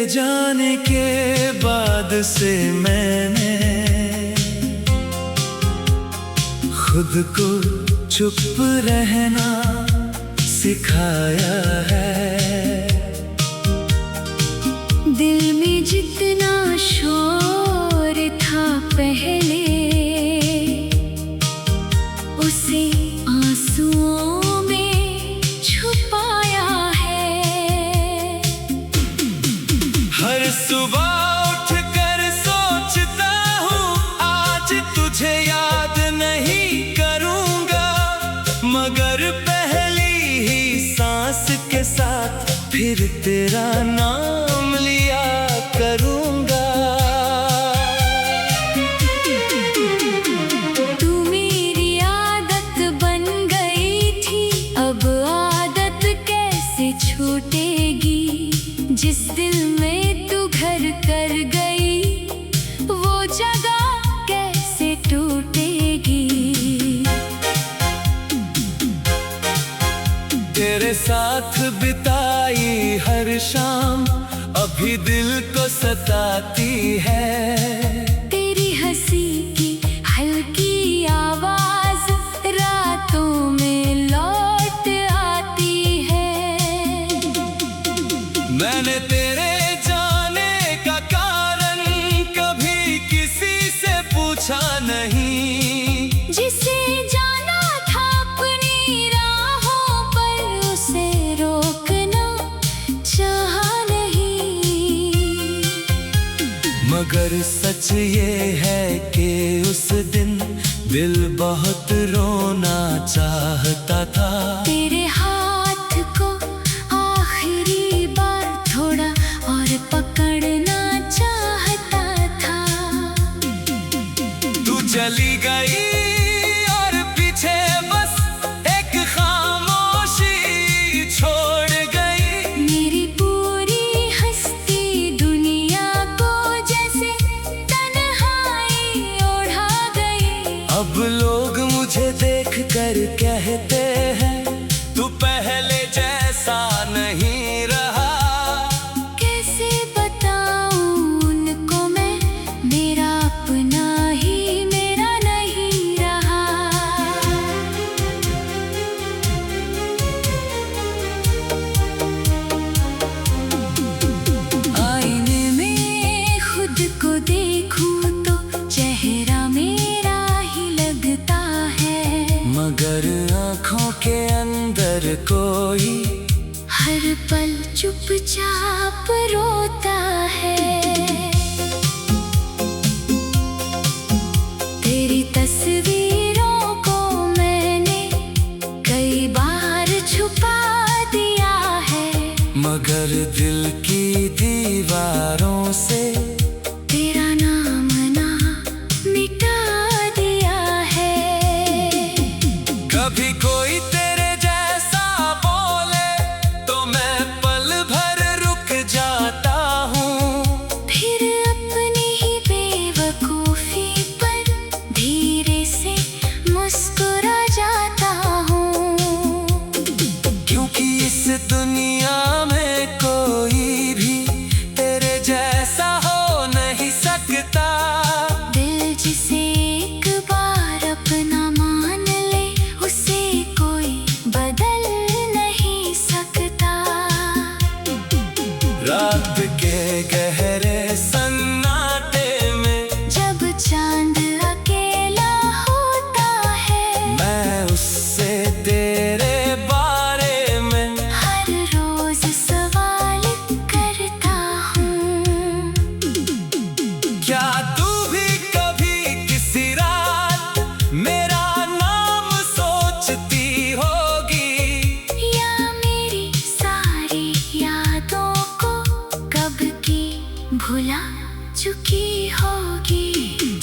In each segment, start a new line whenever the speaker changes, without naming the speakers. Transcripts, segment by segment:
जाने के बाद से मैंने खुद को चुप रहना सिखाया है।
दिल में जितना शोर था पहले, उसे आंसुओं में छुपाया है।
हर सुबह उठकर सोचता हूँ आज तुझे याद नहीं करूँगा, मगर पहली ही सांस के साथ फिर तेरा नाम लिया करूँगा।
तू मेरी आदत बन गई थी, अब आदत कैसे छूटेगी। जिस दिल में तू घर कर गई, वो जगह कैसे टूटेगी।
तेरे साथ बिताई हर शाम अभी दिल को सताती है।
तेरी हंसी की हल्की आवाज रातों में लौट आती है।
मैंने तेरे जाने का कारण कभी किसी से पूछा नहीं।
जिसे जाना था अपनी राहों पर, उसे रोकना चाहा नहीं।
मगर सच ये है कि उस दिन दिल बहुत रोना चाहता था।
तेरे हाथ को आखिरी बार थोड़ा और पकड़ना चाहता था।
तू चली गई और पीछे बस एक खामोशी छोड़ गई।
मेरी पूरी हस्ती दुनिया को जैसे तन्हाई ओढ़ा गई।
अब लोग मुझे देख कर कहते हैं तू पहले जैसा नहीं रहा।
कैसे बताऊं उनको मैं, मेरा अपना ही मेरा नहीं रहा। आईने में खुद को देखूं तो चेहरा मेरा ही लगता है,
मगर आँखों के अंदर कोई
हर पल चुपचाप रोता है। तेरी तस्वीरों को मैंने कई बार छुपा दिया है,
मगर दिल की दीवारों से
तेरा नाम ना मिटा दिया है।
कभी कोई तेरे जैसा बोले तो मैं पल भर रुक जाता हूँ।
फिर अपनी ही बेवकूफी पर धीरे से मुस्कुरा जाता हूँ।
क्योंकि इस दुनिया में कोई भी तेरे जैसा हो नहीं सकता।
दिल जिसे एक बार अपना मान ले, उसे कोई बदल नहीं सकता।
रात के गहरे सन्नाटे में
जब चांद अकेला होता है,
मैं उससे तेरे बारे में
हर रोज सवाल करता हूँ।
क्या तू भी कभी किसी रात मेरा नाम सोचती होगी,
या मेरी सारी यादों को कब की भुला चुकी होगी।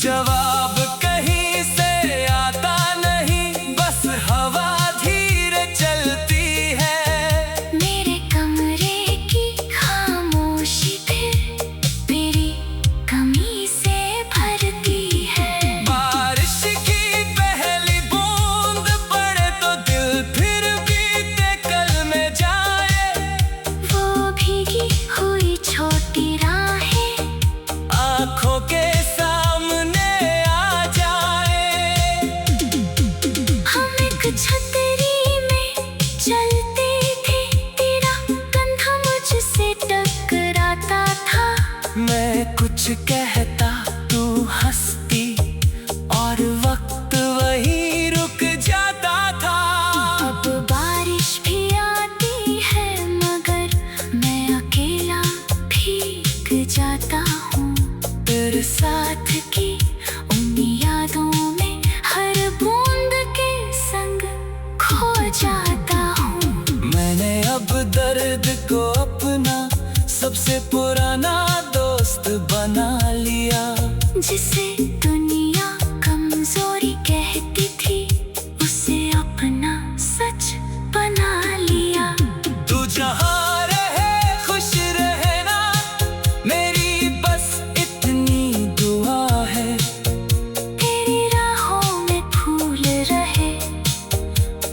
जवाब कहीं से आता नहीं, बस हवा धीरे चलती है।
मेरे कमरे की खामोशी फिर तेरी कमी से भरती है।
बारिश की पहली बूंद पड़े तो दिल फिर बीते कल में जाए।
वो भीगी हुई छोटी
कहता तू हंसती और वक्त वहीं रुक जाता था।
अब बारिश भी आती है मगर मैं अकेला भीग जाता हूँ। तेरे साथ की उन यादों में हर बूंद के संग खो जाता हूँ।
मैंने अब दर्द को अपना सबसे पुराना दोस्त बना लिया।
जिसे दुनिया कमजोरी कहती थी उसे अपना सच बना लिया।
तू जहाँ रहे खुश रहना मेरी बस इतनी दुआ है।
तेरी राहों में फूल रहे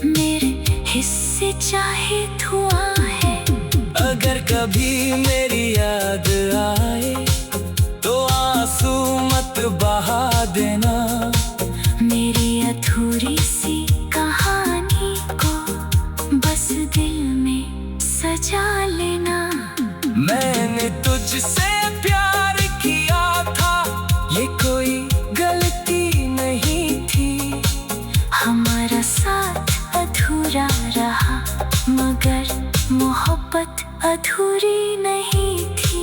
मेरे हिस्से चाहे धुआं है।
अगर कभी मेरी याद आए तो आंसू मत बहा देना।
मेरी अधूरी सी कहानी को बस दिल में सजा लेना।
मैंने तुझसे प्यार किया था ये कोई गलती नहीं थी।
हमारा साथ अधूरा रहा मगर मोहब्बत अधूरी नहीं थी।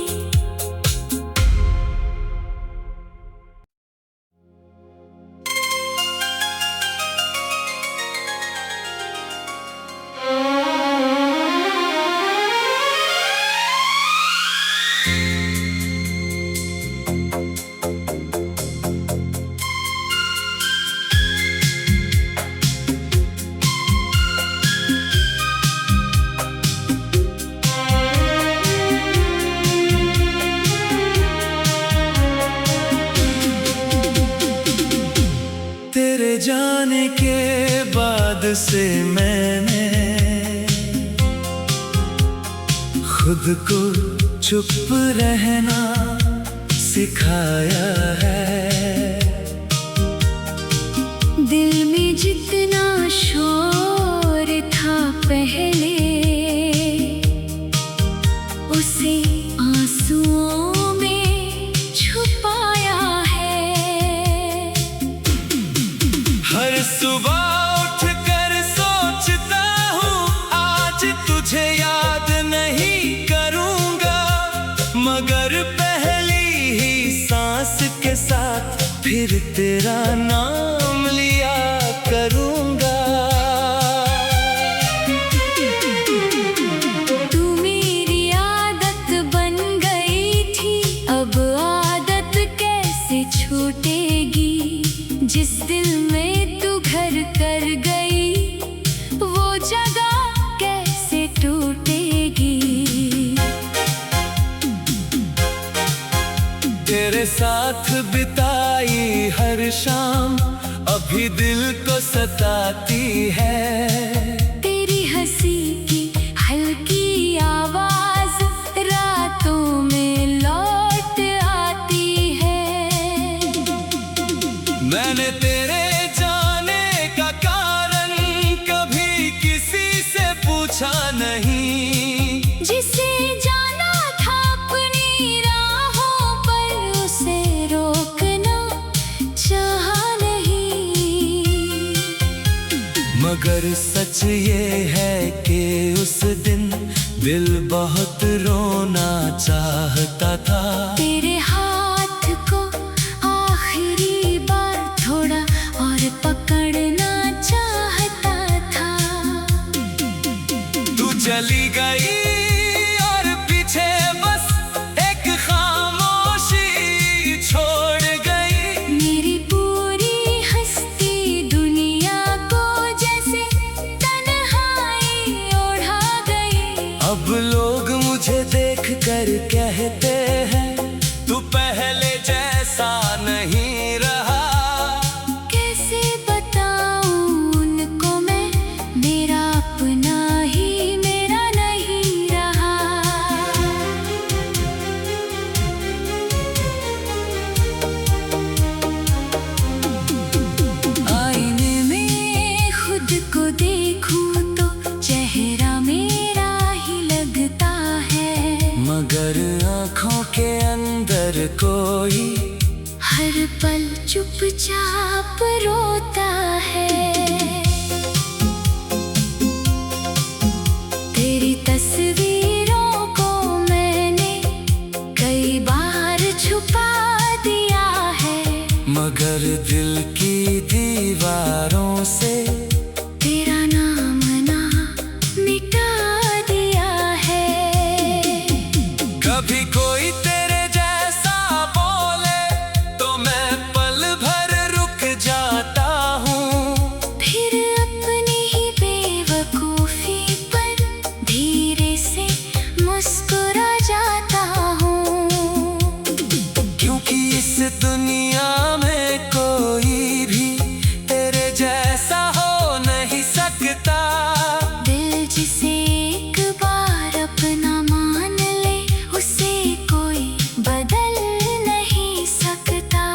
तेरे जाने के बाद से मैंने खुद को चुप रहना सिखाया है।
दिल में जितना शोर था पहले उसे आंसुओं में छुपाया है।
हर सुबह उठकर सोचता हूँ आज तुझे याद नहीं करूँगा मगर पहली ही सांस के साथ फिर तेरा नाम लिया करूँगा।
तू मेरी आदत बन गई थी अब आदत कैसे छूटेगी। जिस दिल में तू घर कर गई वो जगह कैसे टूटेगी।
तेरे साथ बिताई हर शाम अभी दिल को सताती है।
तेरी हंसी की हल्की आवाज रातों में लौट आती है।
मैंने तेरे जाने का कारण कभी किसी से पूछा नहीं।
जिसे जाना था अपनी राहों पर उसे रोकना चाहा नहीं।
मगर सच ये है कि उस दिन दिल बहुत रोना चाहता था।
तेरे हाथ को आखिरी बार थोड़ा और पकड़ना चाहता था।
तू चली गई और पीछे बस एक खामोशी छोड़ गई।
मेरी पूरी हस्ती दुनिया को जैसे तन्हाई ओढ़ा गई।
अब लोग मुझे देख कर कहते हैं तू पहले जैसा नहीं रहा।
कैसे बताऊं उनको मैं मेरा अपना ही मेरा नहीं रहा। आईने में खुद को देखूं तो चेहरा मेरा ही लगता है।
मगर आँखों के अंदर कोई
हर पल चुपचाप रोता है। तेरी तस्वीरों को मैंने कई बार छुपा दिया है,
मगर दिल की दीवारों से
तेरा नाम ना मिटा दिया है।
कभी कोई तेरे जैसा बोले तो मैं पल भर रुक जाता हूँ,
फिर अपनी ही बेवकूफी पर धीरे से मुस्कुरा जाता हूँ।
क्योंकि इस दुनिया में कोई भी तेरे जैसा हो नहीं सकता।
दिल जिसे एक बार अपना मान ले, उसे कोई बदल नहीं सकता।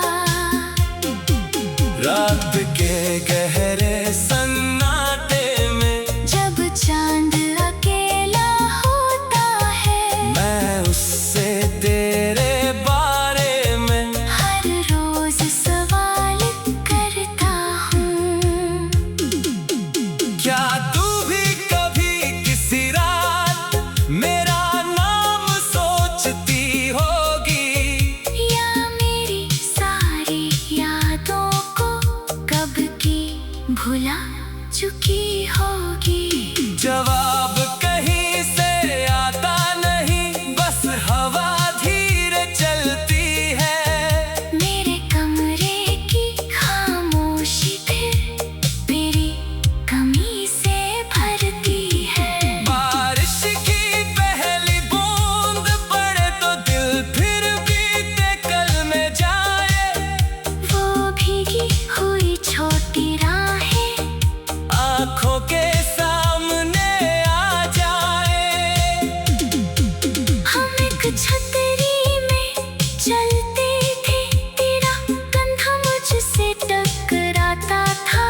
रात के गहरे सन्नाटे में
जब चांद अकेला होता है,
मैं उससे तेरे बारे में
हर रोज सवाल करता हूँ।
क्या तू भी कभी किसी रात मेरा नाम सोचती होगी,
या मेरी सारी यादों को कब की भुला चुकी होगी।
जवाब कहीं से आता नहीं, बस हवा धीरे चलती है।
मेरे कमरे की खामोशी फिर मेरी कमी से भरती है।
बारिश की पहली बूंद पड़े तो दिल फिर बीते कल में जाए।
वो भीगी हुई छोटी राहें
आँखों के सामने आ जाए।
हम एक छतरी में चलते थे, तेरा कंधा मुझसे टकराता था।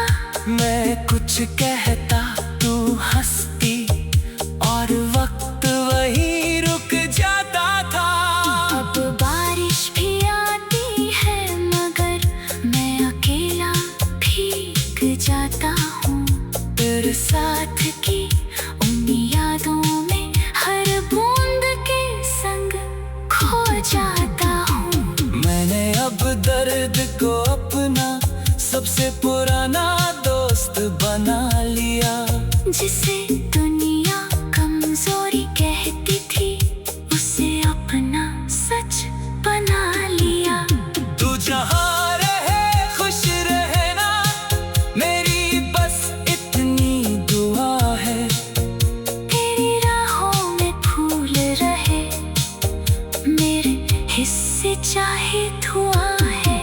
मैं कुछ कहता तू हंसती और वक्त वहीं रुक जाता था।
अब बारिश भी आती है, मगर मैं अकेला भीग जाता हूँ। तेरे साथ की उन यादों में हर बूंद के संग खो जाता हूँ।
मैंने अब दर्द को अपना सबसे पुराना दोस्त बना लिया।
जिसे दुनिया कमजोरी कहती थी, उसे अपना सच बना लिया।
तू जहाँ रहे खुश रहना, मेरी बस इतनी दुआ है।
तेरी राहों में फूल रहे, मेरे हिस्से चाहे धुआं है।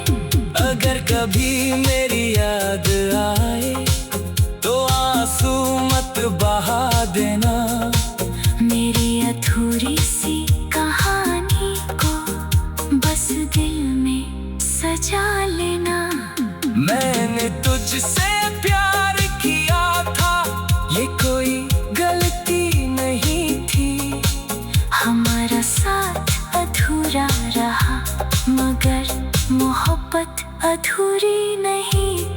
अगर कभी मेरी याद आए तो आंसू मत बहा देना।
मेरी अधूरी सी कहानी को बस दिल में सजा लेना।
मैंने तुझसे प्यार किया था, ये कोई गलती नहीं थी।
हमारा साथ अधूरा रहा, मगर मोहब्बत अधूरी नहीं